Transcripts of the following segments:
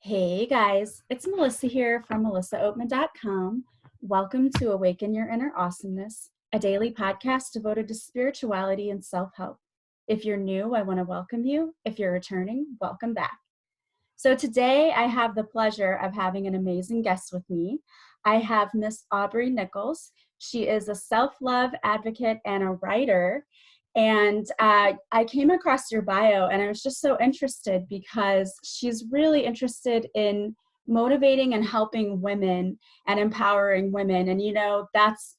Hey guys, it's Melissa here from melissaoatman.com. Welcome to Awaken Your Inner Awesomeness, a daily podcast devoted to spirituality and self-help. If you're new, I want to welcome you. If you're returning, welcome back. So today I have the pleasure of having an amazing guest with me. I have Miss Aubree Nichols. She is a self-love advocate and a writer. And I came across your bio and I was just so interested because she's really interested in motivating and helping women and empowering women. And, that's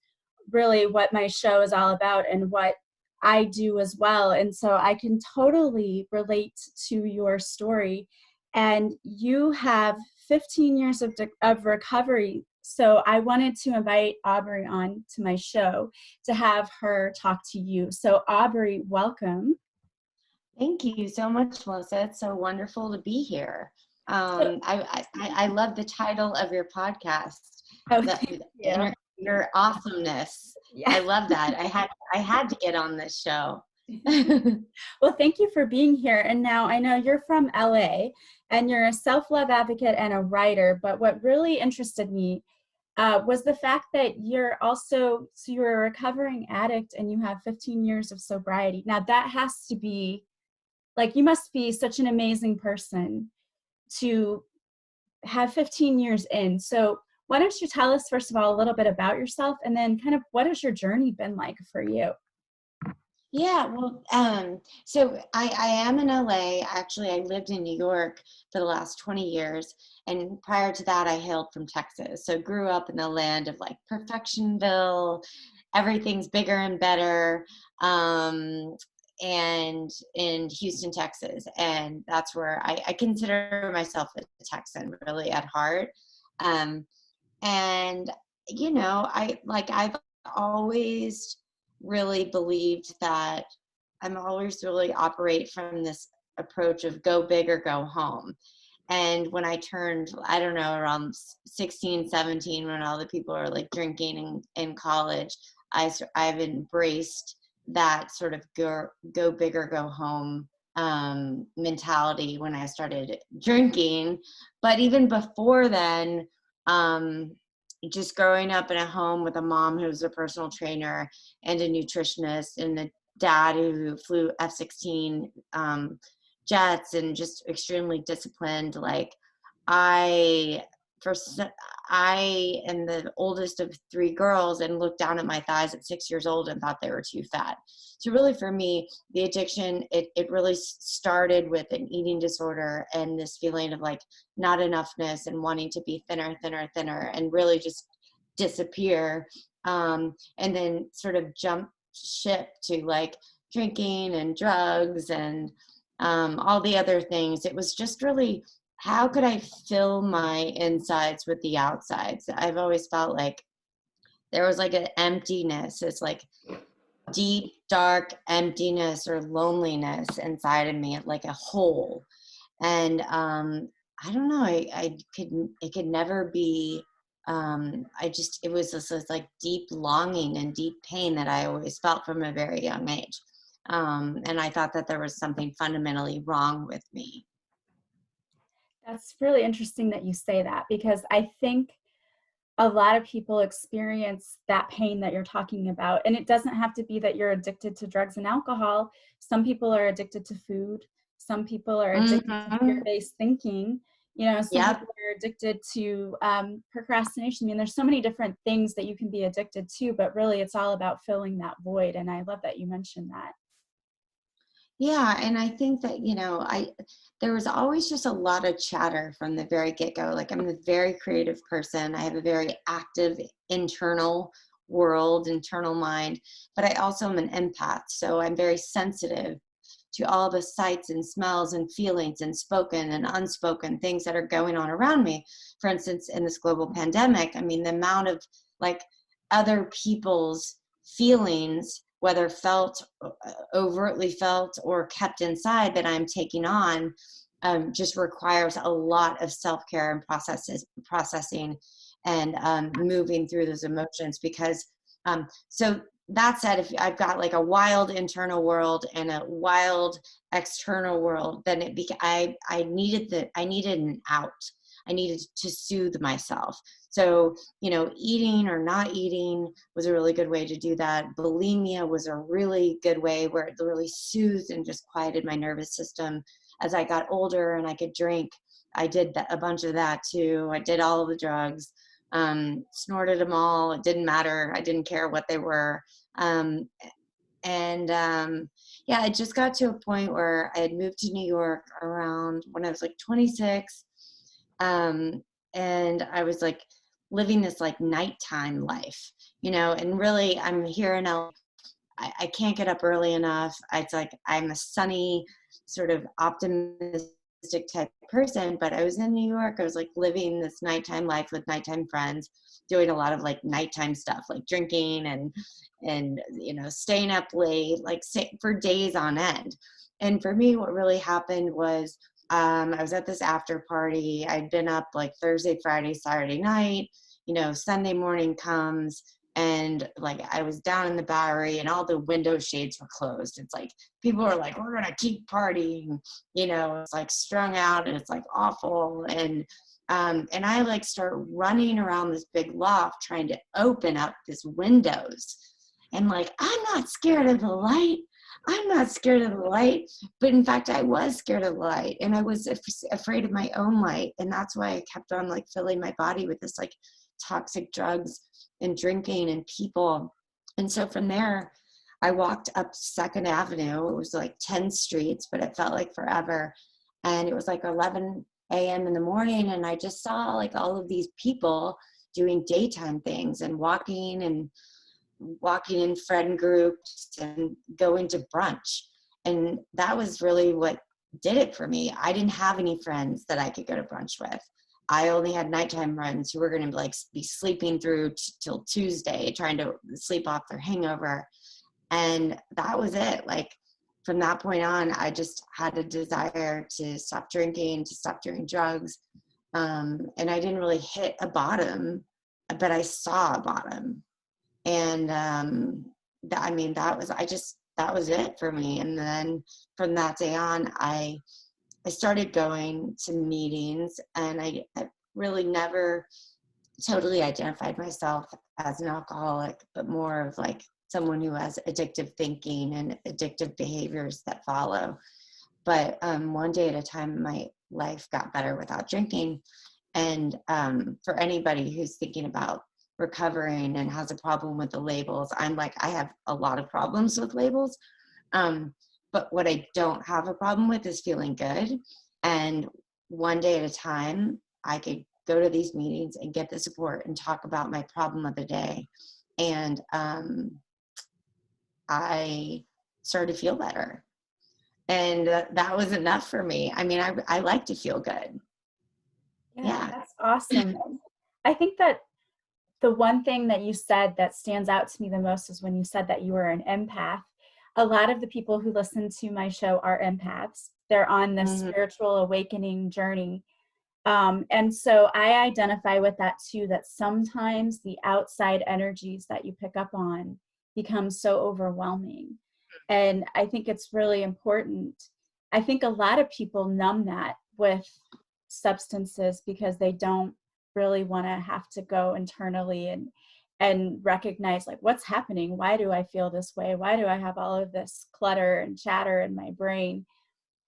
really what my show is all about and what I do as well. And so I can totally relate to your story. And you have 15 years of recovery. So I wanted to invite Aubree on to my show to have her talk to you. So Aubree, welcome. Thank you so much, Melissa. It's so wonderful to be here. So, I love the title of your podcast, oh, the thank you. Your awesomeness. Yeah. I love that. I had to get on this show. Well, thank you for being here. And now I know you're from LA and you're a self-love advocate and a writer, but what really interested me was the fact that you're a recovering addict and you have 15 years of sobriety. Now that has to be, like, you must be such an amazing person to have 15 years in. So why don't you tell us, first of all, a little bit about yourself and then kind of what has your journey been like for you? Yeah, well, so I am in LA. Actually, I lived in New York for the last 20 years. And prior to that, I hailed from Texas. So grew up in the land of like Perfectionville, everything's bigger and better, and in Houston, Texas. And that's where I consider myself a Texan really at heart. Um, and, I've always really believed that I'm always really operate from this approach of go big or go home. And when I turned, I don't know, around 16, 17, when all the people are like drinking in college, I've embraced that sort of go big or go home mentality when I started drinking. But even before then, um, just growing up in a home with a mom who was a personal trainer and a nutritionist and a dad who flew F-16 jets and just extremely disciplined. Like I, first, I am the oldest of three girls and looked down at my thighs at 6 years old and thought they were too fat. So really for me, the addiction, it really started with an eating disorder and this feeling of like not enoughness and wanting to be thinner, thinner, thinner, and really just disappear. And then sort of jump ship to like drinking and drugs and all the other things. It was just really, how could I fill my insides with the outsides? I've always felt like there was like an emptiness. It's like deep, dark emptiness or loneliness inside of me, like a hole. And I don't know, it could never be, it was this like deep longing and deep pain that I always felt from a very young age. And I thought that there was something fundamentally wrong with me. That's really interesting that you say that because I think a lot of people experience that pain that you're talking about. And it doesn't have to be that you're addicted to drugs and alcohol. Some people are addicted to food. Some people are addicted to Mm-hmm. fear-based thinking. Some Yep. people are addicted to procrastination. I mean, there's so many different things that you can be addicted to, but really it's all about filling that void. And I love that you mentioned that. Yeah, and I think that, there was always just a lot of chatter from the very get-go. Like I'm a very creative person. I have a very active internal world, internal mind, but I also am an empath. So I'm very sensitive to all the sights and smells and feelings and spoken and unspoken things that are going on around me. For instance, in this global pandemic, I mean, the amount of like other people's feelings, whether felt, overtly felt, or kept inside, that I'm taking on, just requires a lot of self-care and processing and moving through those emotions. Because so that said, if I've got like a wild internal world and a wild external world, then I needed an out. I needed to soothe myself. So, eating or not eating was a really good way to do that. Bulimia was a really good way where it really soothed and just quieted my nervous system. As I got older and I could drink, I did a bunch of that too. I did all of the drugs, snorted them all. It didn't matter. I didn't care what they were. Um, yeah, it just got to a point where I had moved to New York around when I was like 26. And I was like living this like nighttime life, and really I'm here in LA. I can't get up early enough. It's like I'm a sunny, sort of optimistic type person, but I was in New York. I was like living this nighttime life with nighttime friends, doing a lot of like nighttime stuff, like drinking and staying up late, like for days on end. And for me, what really happened was I was at this after party. I'd been up like Thursday, Friday, Saturday night. Sunday morning comes, and like I was down in the Bowery and all the window shades were closed. It's like people are like, we're gonna keep partying, it's like strung out and it's like awful. And I like start running around this big loft trying to open up these windows. And like, I'm not scared of the light. I'm not scared of the light. But in fact, I was scared of the light, and I was afraid of my own light. And that's why I kept on like filling my body with this like toxic drugs and drinking and people. And so from there, I walked up Second Avenue. It was like 10 streets, but it felt like forever. And it was like 11 a.m. in the morning. And I just saw like all of these people doing daytime things and walking in friend groups and going to brunch. And that was really what did it for me. I didn't have any friends that I could go to brunch with. I only had nighttime friends who were going to like be sleeping through till Tuesday, trying to sleep off their hangover. And that was it. Like from that point on, I just had a desire to stop drinking, to stop doing drugs. And I didn't really hit a bottom, but I saw a bottom. And that was it for me. And then from that day on, I started going to meetings, and I really never totally identified myself as an alcoholic, but more of like someone who has addictive thinking and addictive behaviors that follow. But one day at a time, my life got better without drinking. And for anybody who's thinking about recovering and has a problem with the labels, I'm like, I have a lot of problems with labels. But what I don't have a problem with is feeling good. And one day at a time, I could go to these meetings and get the support and talk about my problem of the day. And I started to feel better. And that was enough for me. I mean, I like to feel good. Yeah, Yeah. that's awesome. I think that the one thing that you said that stands out to me the most is when you said that you were an empath. A lot of the people who listen to my show are empaths. They're on this Mm-hmm. spiritual awakening journey. And so I identify with that too, that sometimes the outside energies that you pick up on become so overwhelming. And I think it's really important. I think a lot of people numb that with substances because they don't really want to have to go internally and recognize like what's happening. Why do I feel this way? Why do I have all of this clutter and chatter in my brain?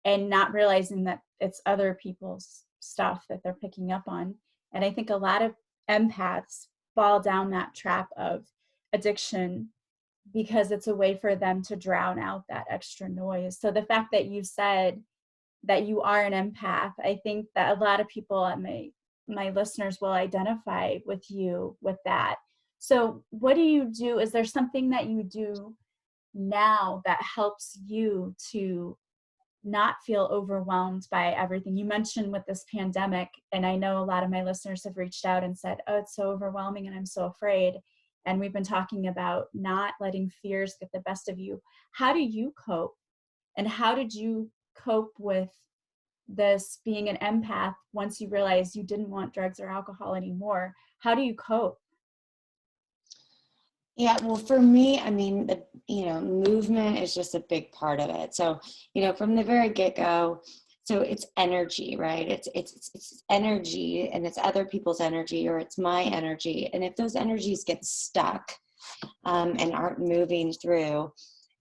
And not realizing that it's other people's stuff that they're picking up on. And I think a lot of empaths fall down that trap of addiction because it's a way for them to drown out that extra noise. So the fact that you said that you are an empath, I think that a lot of people at my listeners will identify with you with that. So what do you do? Is there something that you do now that helps you to not feel overwhelmed by everything? You mentioned with this pandemic, and I know a lot of my listeners have reached out and said, oh, it's so overwhelming and I'm so afraid. And we've been talking about not letting fears get the best of you. How do you cope? And how did you cope with this being an empath once you realized you didn't want drugs or alcohol anymore? How do you cope? Yeah, well, for me, I mean, movement is just a big part of it. So, from the very get-go, so it's energy, right? It's energy, and it's other people's energy, or it's my energy. And if those energies get stuck, and aren't moving through,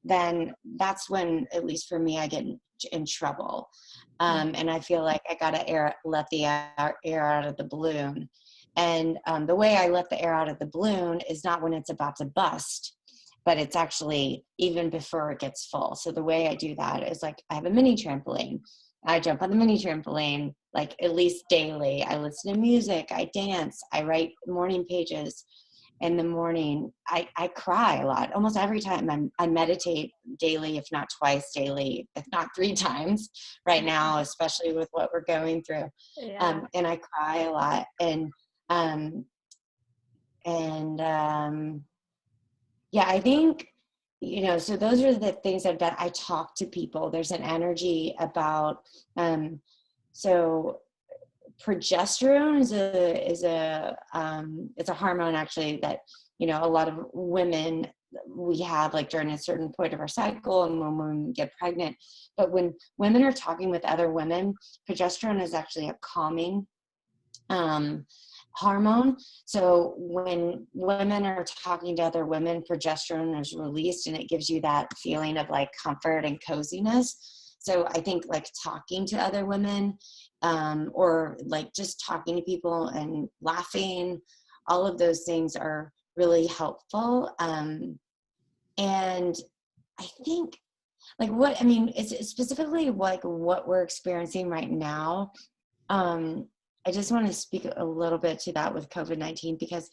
then that's when, at least for me, I get in trouble. And I feel like I gotta let the air out of the balloon. And the way I let the air out of the balloon is not when it's about to bust, but it's actually even before it gets full. So the way I do that is, like, I have a mini trampoline. I jump on the mini trampoline like at least daily. I listen to music, I dance, I write morning pages in the morning. I cry a lot. Almost every time I meditate daily, if not twice daily, if not 3 times right now, especially with what we're going through. Yeah. And I cry a lot. Um, and yeah, I think, so those are the things I've done. I talk to people. There's an energy about, so progesterone it's a hormone, actually, that a lot of women, we have, like, during a certain point of our cycle and when women get pregnant. But when women are talking with other women, progesterone is actually a calming hormone. So when women are talking to other women, progesterone is released, and it gives you that feeling of, like, comfort and coziness. So I think, like, talking to other women, or, like, just talking to people and laughing, all of those things are really helpful. And I think, like, it's specifically like what we're experiencing right now. I just want to speak a little bit to that with COVID-19, because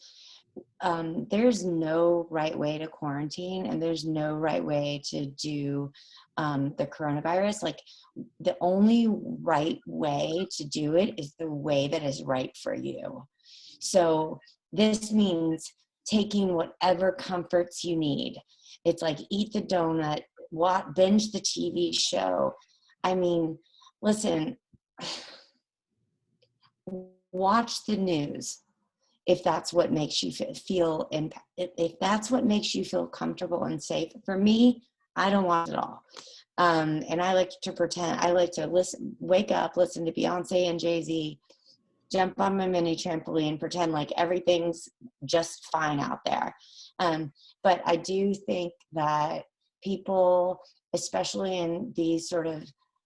there's no right way to quarantine, and there's no right way to do the coronavirus. Like, the only right way to do it is the way that is right for you. So this means taking whatever comforts you need. It's like, eat the donut, binge the TV show. I mean, listen, watch the news if that's what makes you feel if that's what makes you feel comfortable and safe. For me, I don't watch it all. And I like to pretend. I like to wake up, listen to Beyonce and Jay-Z, jump on my mini trampoline, pretend like everything's just fine out there. But I do think that people, especially in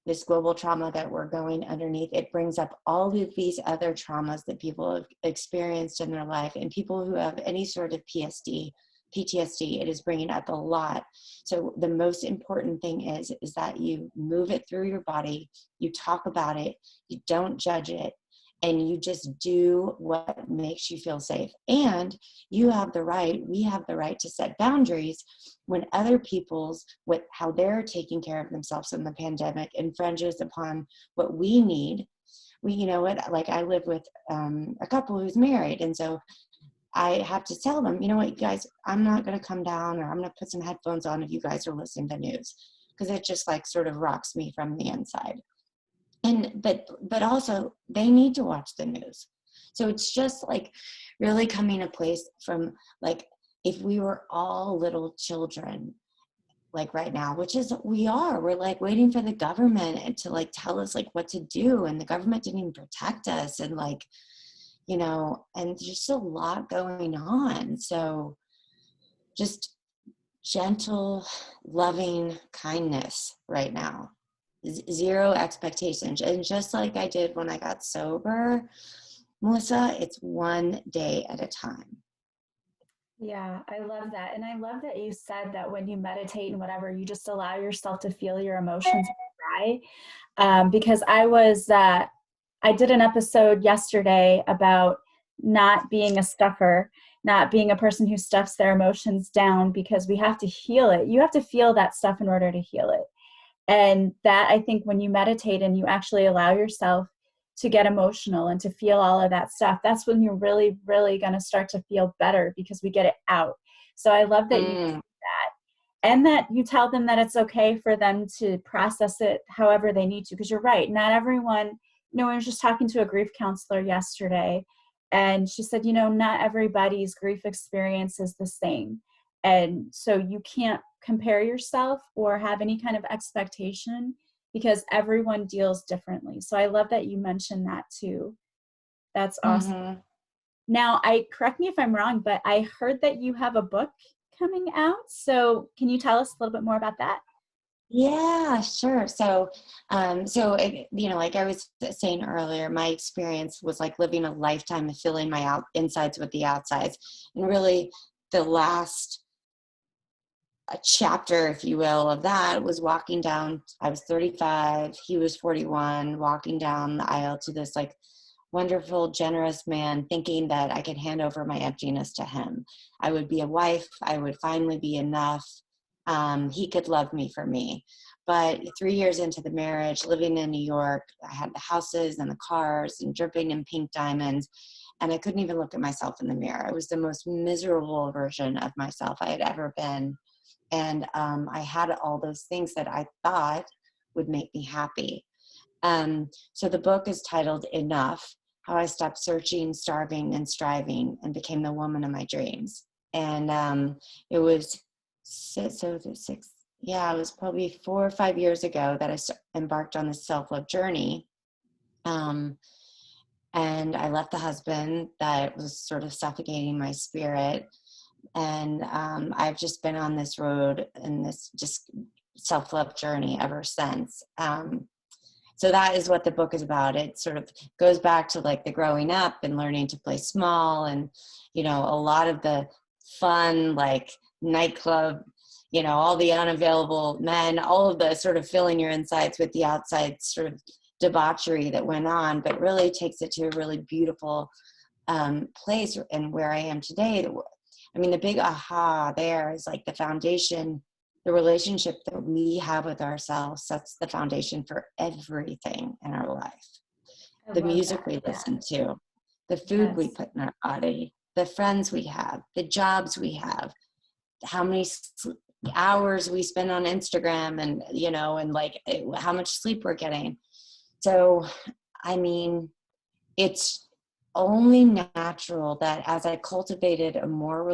this global trauma that we're going underneath, it brings up all of these other traumas that people have experienced in their life, and people who have any sort of PTSD, it is bringing up a lot. So the most important thing is that you move it through your body, you talk about it, you don't judge it, and you just do what makes you feel safe. And we have the right to set boundaries when other how they're taking care of themselves in the pandemic infringes upon what we need. Like, I live with a couple who's married, and so I have to tell them, you know what, you guys, I'm not going to come down, or I'm going to put some headphones on if you guys are listening to news, because it just, like, sort of rocks me from the inside. But also, they need to watch the news. So it's just, like, really coming to place from, like, if we were all little children, like, right now, which is we're, like, waiting for the government to, like, tell us, like, what to do, and the government didn't even protect us, and, like, and there's just a lot going on. So just gentle, loving kindness right now. Zero expectations. And just like I did when I got sober, Melissa, it's one day at a time. Yeah, I love that. And I love that you said that when you meditate and whatever, you just allow yourself to feel your emotions and cry. Because I did an episode yesterday about not being a stuffer, not being a person who stuffs their emotions down, because we have to heal it. You have to feel that stuff in order to heal it. And that, I think, when you meditate and you actually allow yourself to get emotional and to feel all of that stuff, that's when you're really, really going to start to feel better, because we get it out. So I love that you do that, and that you tell them that it's okay for them to process it however they need to. Because you're right, not everyone, I was just talking to a grief counselor yesterday, and she said, not everybody's grief experience is the same. And so you can't compare yourself or have any kind of expectation because everyone deals differently. So I love that you mentioned that too. That's awesome. Mm-hmm. Now, correct me if I'm wrong, but I heard that you have a book coming out. So can you tell us a little bit more about that? Yeah, sure. Like I was saying earlier, my experience was like living a lifetime of filling my insides with the outsides. And really, the last chapter, if you will, of that was walking down. I was 35, he was 41, walking down the aisle to this like wonderful, generous man, thinking that I could hand over my emptiness to him. I would be a wife. I would finally be enough. He could love me for me. But 3 years into the marriage, living in New York, I had the houses and the cars and dripping in pink diamonds. And I couldn't even look at myself in the mirror. I was the most miserable version of myself I had ever been. And I had all those things that I thought would make me happy. So the book is titled Enough: How I Stopped Searching, Starving, and Striving and Became the Woman of My Dreams. And it was it was probably 4 or 5 years ago that I embarked on this self-love journey. And I left the husband that was sort of suffocating my spirit. And I've just been on this road and this just self-love journey ever since. So that is what the book is about. It sort of goes back to like the growing up and learning to play small, and, a lot of the fun, like nightclub, all the unavailable men, all of the sort of filling your insides with the outside sort of debauchery that went on, but really takes it to a really beautiful place. And where I am today, the big aha there is like the foundation. The relationship that we have with ourselves sets the foundation for everything in our life. I The love music that. we Yeah. listen to, the food we Yes. put in our body, the friends we have, the jobs we have, how many hours we spend on Instagram, and, how much sleep we're getting. So, it's only natural that as I cultivated a more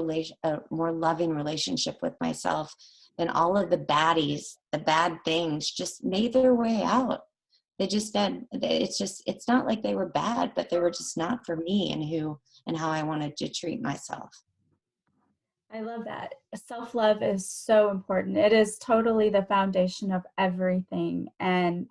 loving relationship with myself, then all of the baddies, the bad things just made their way out. It's not like they were bad, but they were just not for me and how I wanted to treat myself. I love that. Self-love is so important. It is totally the foundation of everything. And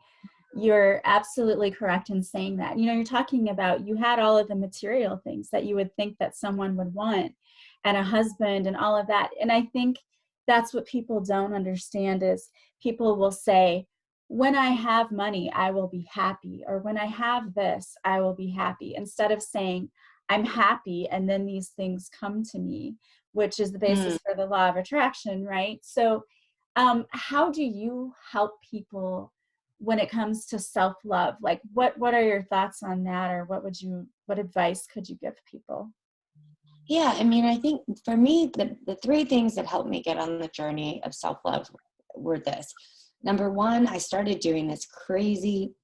you're absolutely correct in saying that. You're talking about you had all of the material things that you would think that someone would want, and a husband and all of that. And I think that's what people don't understand is people will say, when I have money, I will be happy, or when I have this, I will be happy, instead of saying, I'm happy, and then these things come to me, which is the Mm. basis for the law of attraction, right? So how do you help people when it comes to self-love? Like what are your thoughts on that, or what advice could you give people? Yeah, I think for me, the three things that helped me get on the journey of self-love were this. Number one, I started doing this crazy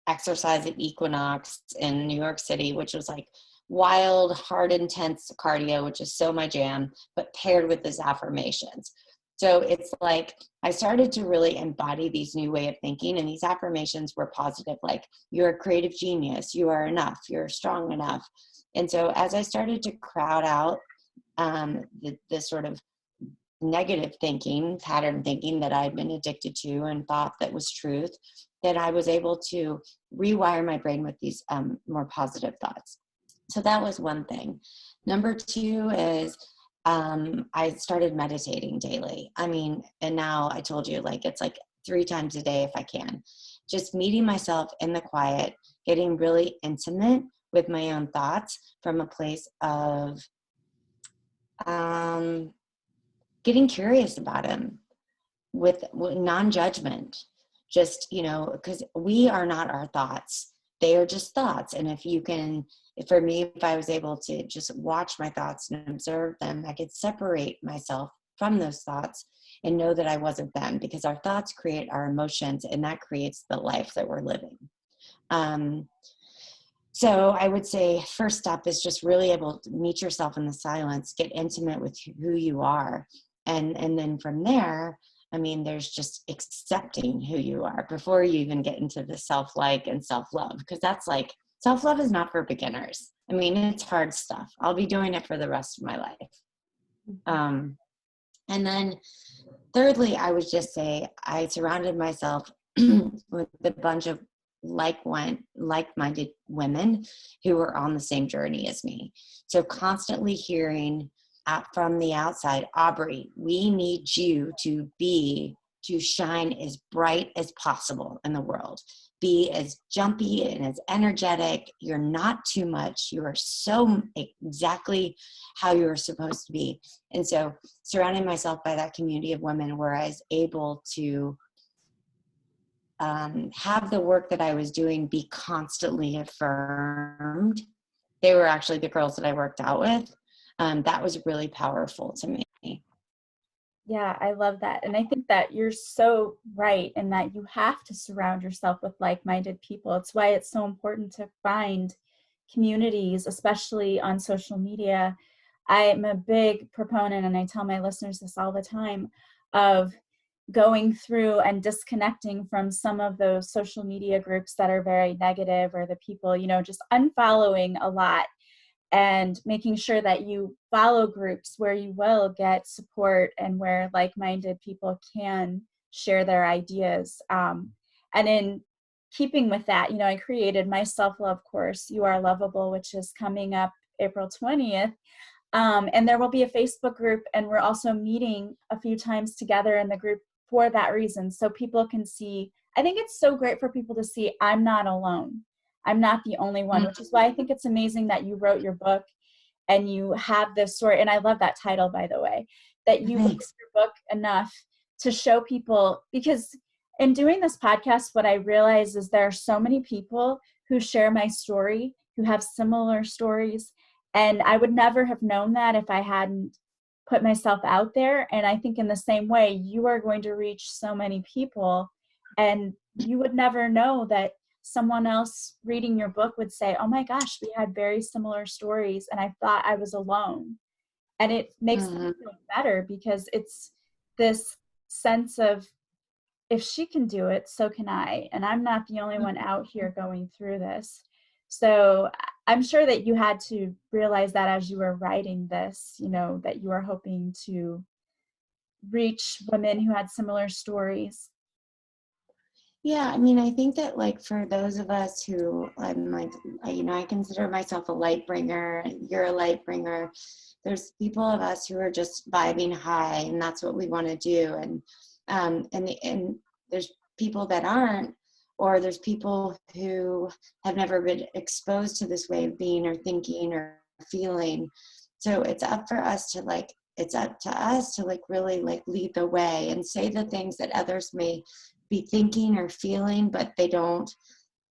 exercise at Equinox in New York City, which was like wild, hard, intense cardio, which is so my jam, but paired with these affirmations. So it's like I started to really embody these new way of thinking, and these affirmations were positive, like you're a creative genius, you are enough, you're strong enough. And so as I started to crowd out the sort of negative thinking, pattern thinking that I'd been addicted to and thought that was truth, that I was able to rewire my brain with these more positive thoughts. So that was one thing. Number two is I started meditating daily. And now I told you, like, it's like 3 times a day if I can. Just meeting myself in the quiet, getting really intimate with my own thoughts from a place of getting curious about them with non-judgment. Just, because we are not our thoughts. They are just thoughts. And for me, if I was able to just watch my thoughts and observe them, I could separate myself from those thoughts and know that I wasn't them, because our thoughts create our emotions, and that creates the life that we're living. So I would say first step is just really able to meet yourself in the silence, get intimate with who you are. And then from there, I mean, there's just accepting who you are before you even get into the self-like and self-love, because that's like, self-love is not for beginners. I mean, it's hard stuff. I'll be doing it for the rest of my life. And then thirdly, I would just say I surrounded myself with a bunch of like-minded women who were on the same journey as me. So constantly hearing from the outside, Aubree, we need you to shine as bright as possible in the world. Be as jumpy and as energetic. You're not too much. You are so exactly how you are supposed to be. And so surrounding myself by that community of women where I was able to have the work that I was doing be constantly affirmed. They were actually the girls that I worked out with. That was really powerful to me. Yeah, I love that. And I think that you're so right in that you have to surround yourself with like-minded people. It's why it's so important to find communities, especially on social media. I'm a big proponent, and I tell my listeners this all the time, of going through and disconnecting from some of those social media groups that are very negative, or the people, just unfollowing a lot and making sure that you follow groups where you will get support and where like-minded people can share their ideas. And in keeping with that, I created my self-love course, You Are Lovable, which is coming up April 20th. And there will be a Facebook group, and we're also meeting a few times together in the group for that reason. So people can see, I think it's so great for people to see I'm not alone. I'm not the only one, which is why I think it's amazing that you wrote your book and you have this story. And I love that title, by the way, that you wrote your book enough to show people, because in doing this podcast, what I realize is there are so many people who share my story, who have similar stories. And I would never have known that if I hadn't put myself out there. And I think in the same way, you are going to reach so many people, and you would never know that someone else reading your book would say, oh my gosh, we had very similar stories and I thought I was alone. And it makes me feel better, because it's this sense of, if she can do it, so can I. And I'm not the only one out here going through this. So I'm sure that you had to realize that as you were writing this, that you were hoping to reach women who had similar stories. Yeah, I mean, I think that like for those of us who I'm like, I consider myself a light bringer, you're a light bringer. There's people of us who are just vibing high, and that's what we want to do. And there's people that aren't, or there's people who have never been exposed to this way of being or thinking or feeling. So it's up to us to really like lead the way and say the things that others may be thinking or feeling, but they don't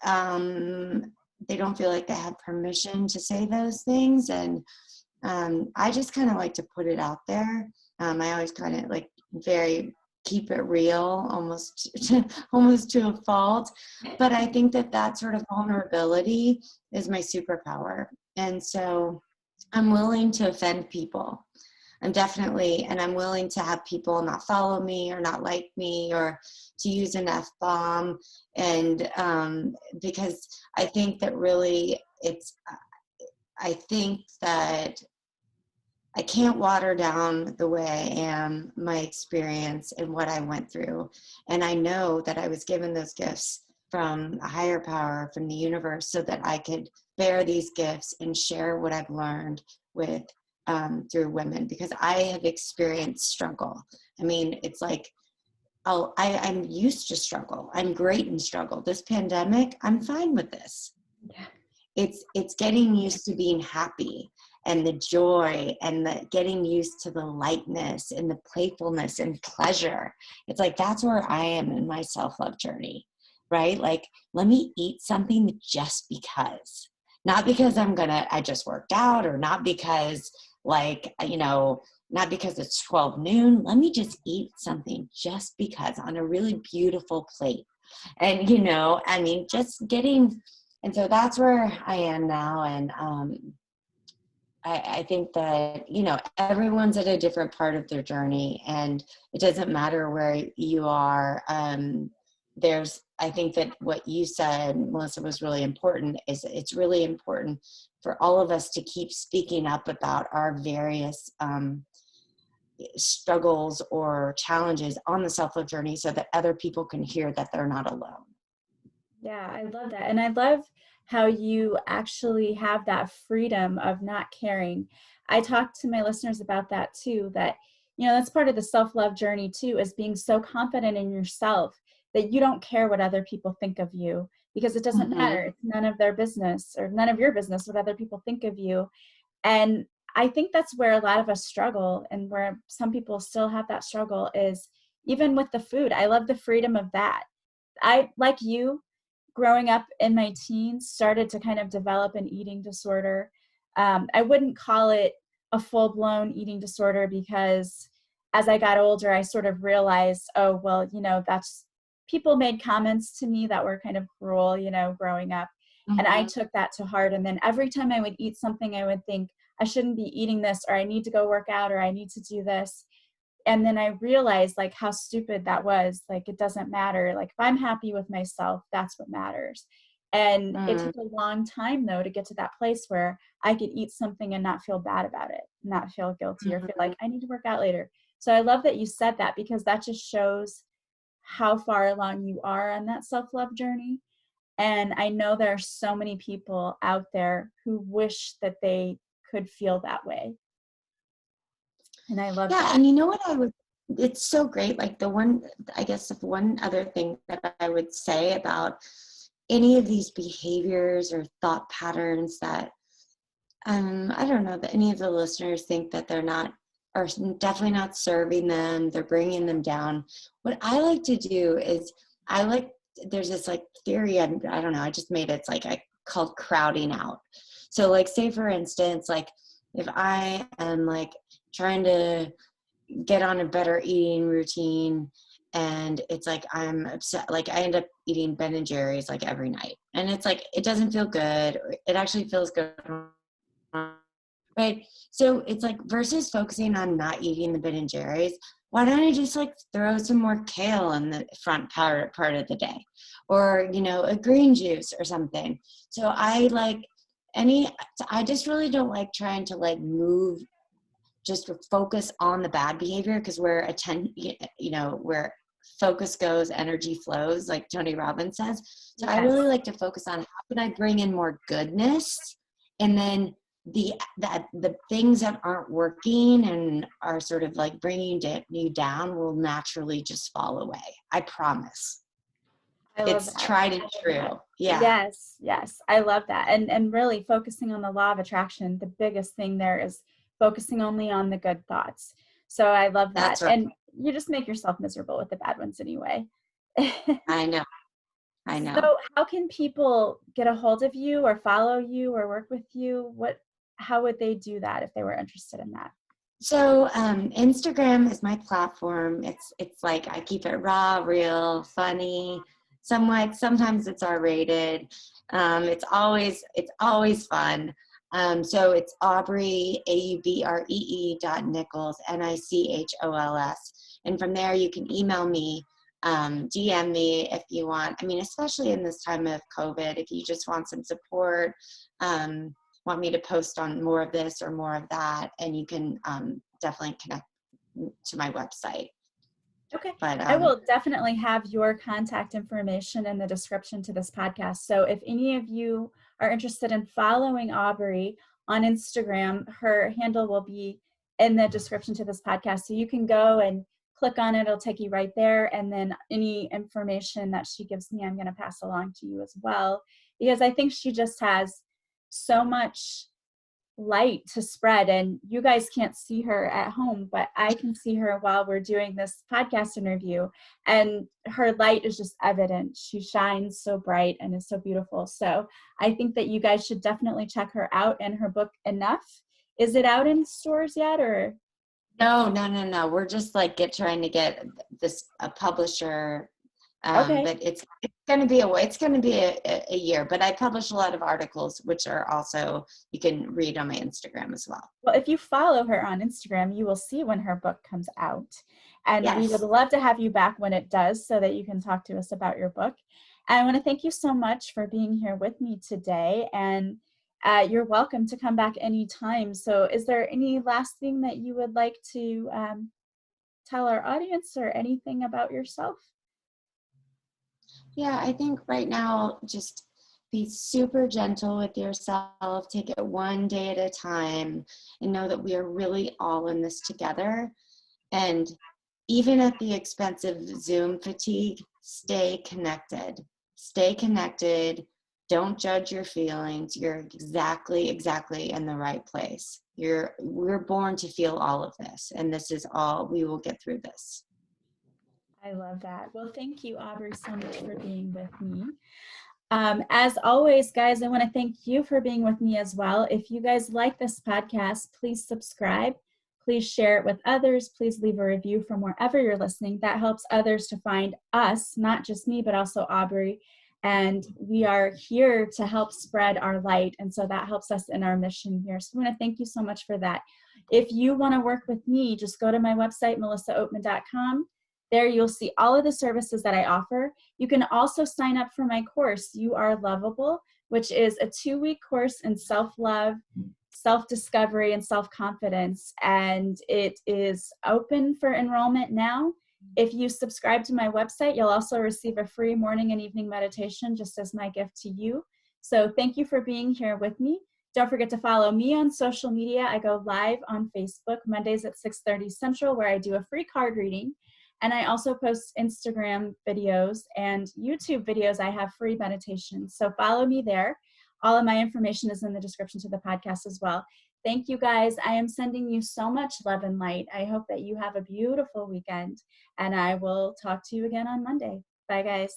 feel like they have permission to say those things. And I just kind of like to put it out there. I always kind of like very keep it real, almost to a fault. But I think that sort of vulnerability is my superpower. And so I'm willing to offend people. I'm willing to have people not follow me or not like me or to use an F-bomb. And because I think that really I think that I can't water down the way I am, my experience and what I went through. And I know that I was given those gifts from a higher power, from the universe, so that I could bear these gifts and share what I've learned with through women, because I have experienced struggle. I mean, it's like, I'm used to struggle. I'm great in struggle. This pandemic, I'm fine with this. Yeah. It's getting used to being happy and the joy and the getting used to the lightness and the playfulness and pleasure. It's like, that's where I am in my self-love journey, right? Like, let me eat something just because, not because I just worked out, or not because not because it's 12 noon. Let me just eat something just because, on a really beautiful plate. And, I mean, just getting And so that's where I am now. And I think that, you know, everyone's at a different part of their journey, and it doesn't matter where you are. I think that what you said, Melissa, was really important. Is it's really important for all of us to keep speaking up about our various struggles or challenges on the self-love journey, so that other people can hear that they're not alone. Yeah, I love that. And I love how you actually have that freedom of not caring. I talk to my listeners about that too, that, you know, that's part of the self-love journey too, is being so confident in yourself that you don't care what other people think of you, because it doesn't matter. It's none of their business, or none of your business what other people think of you. And I think that's where a lot of us struggle, and where some people still have that struggle, is even with the food. I love the freedom of that. I, like you, growing up in my teens, started to kind of develop an eating disorder. I wouldn't call it a full-blown eating disorder, because as I got older, I sort of realized, oh, well, you know, that's, people made comments to me that were kind of cruel, you know, growing up. And I took that to heart. And then every time I would eat something, I would think, I shouldn't be eating this, or I need to go work out, or I need to do this. And then I realized like how stupid that was. Like, it doesn't matter. Like, if I'm happy with myself, that's what matters. And it took a long time though to get to that place where I could eat something and not feel bad about it, not feel guilty, or feel like I need to work out later. So I love that you said that, because that just shows how far along you are on that self-love journey. And I know there are so many people out there who wish that they could feel that way. And I love Yeah, that. and you know what it's so great. Like I guess if one other thing that I would say about any of these behaviors or thought patterns that, I don't know, that any of the listeners think that they're not, are definitely not serving them, they're bringing them down. What I like to do is, there's this like theory, I don't know, I just made it, it's like called crowding out. So like, say for instance, like if I am like trying to get on a better eating routine, and it's like I'm upset, like I end up eating Ben and Jerry's like every night, and it's like it doesn't feel good, or it actually feels good, right? So it's like, versus focusing on not eating the Ben and Jerry's, why don't I just like throw some more kale in the front part of the day, or you know, a green juice or something. So I just really don't like trying to like move, just focus on the bad behavior, because where focus goes, energy flows, like Tony Robbins says. So Yes. I really like to focus on, how can I bring in more goodness, and then the things that aren't working and are sort of like bringing you down will naturally just fall away. I promise. I love It's that. tried and true. Yeah, Yes, yes. I love that. And really focusing on the law of attraction, the biggest thing there is focusing only on the good thoughts. So I love that. that's right. And you just make yourself miserable with the bad ones anyway. I know. I know. So how can people get a hold of you, or follow you, or work with you? How would they do that if they were interested in that? So Instagram is my platform. It's like I keep it raw, real, funny, somewhat. Sometimes it's R-rated. It's always fun. So it's Aubree, Aubree.Nichols, Nichols. And from there you can email me, DM me if you want. I mean, especially in this time of COVID, if you just want some support, want me to post on more of this or more of that, and you can definitely connect to my website. Okay. But I will definitely have your contact information in the description to this podcast. So if any of you are interested in following Aubree on Instagram, her handle will be in the description to this podcast. So you can go and click on it. It'll take you right there. And then any information that she gives me, I'm going to pass along to you as well, because I think she just has so much light to spread. And you guys can't see her at home, but I can see her while we're doing this podcast interview, and her light is just evident. She shines so bright and is so beautiful. So I think that you guys should definitely check her out, and her book Enough. Is it out in stores yet, or? No. We're just like trying to get a publisher Okay. But it's going to be a year. But I publish a lot of articles, which are also you can read on my Instagram as well. Well, if you follow her on Instagram, you will see when her book comes out. And we would Yes. love to have you back when it does so that you can talk to us about your book. And I want to thank you so much for being here with me today. And you're welcome to come back anytime. So is there any last thing that you would like to tell our audience or anything about yourself? Yeah, I think right now, just be super gentle with yourself. Take it one day at a time and know that we are really all in this together. And even at the expense of Zoom fatigue, stay connected. Stay connected. Don't judge your feelings. You're exactly in the right place. We're born to feel all of this, and this is all, we will get through this. I love that. Well, thank you, Aubree, so much for being with me. As always, guys, I want to thank you for being with me as well. If you guys like this podcast, please subscribe. Please share it with others. Please leave a review from wherever you're listening. That helps others to find us, not just me, but also Aubree. And we are here to help spread our light. And so that helps us in our mission here. So I want to thank you so much for that. If you want to work with me, just go to my website, melissaoatman.com. There you'll see all of the services that I offer. You can also sign up for my course, You Are Lovable, which is a 2-week course in self-love, self-discovery, and self-confidence. And it is open for enrollment now. If you subscribe to my website, you'll also receive a free morning and evening meditation just as my gift to you. So thank you for being here with me. Don't forget to follow me on social media. I go live on Facebook Mondays at 6:30 Central, where I do a free card reading. And I also post Instagram videos and YouTube videos. I have free meditations. So follow me there. All of my information is in the description to the podcast as well. Thank you, guys. I am sending you so much love and light. I hope that you have a beautiful weekend. And I will talk to you again on Monday. Bye, guys.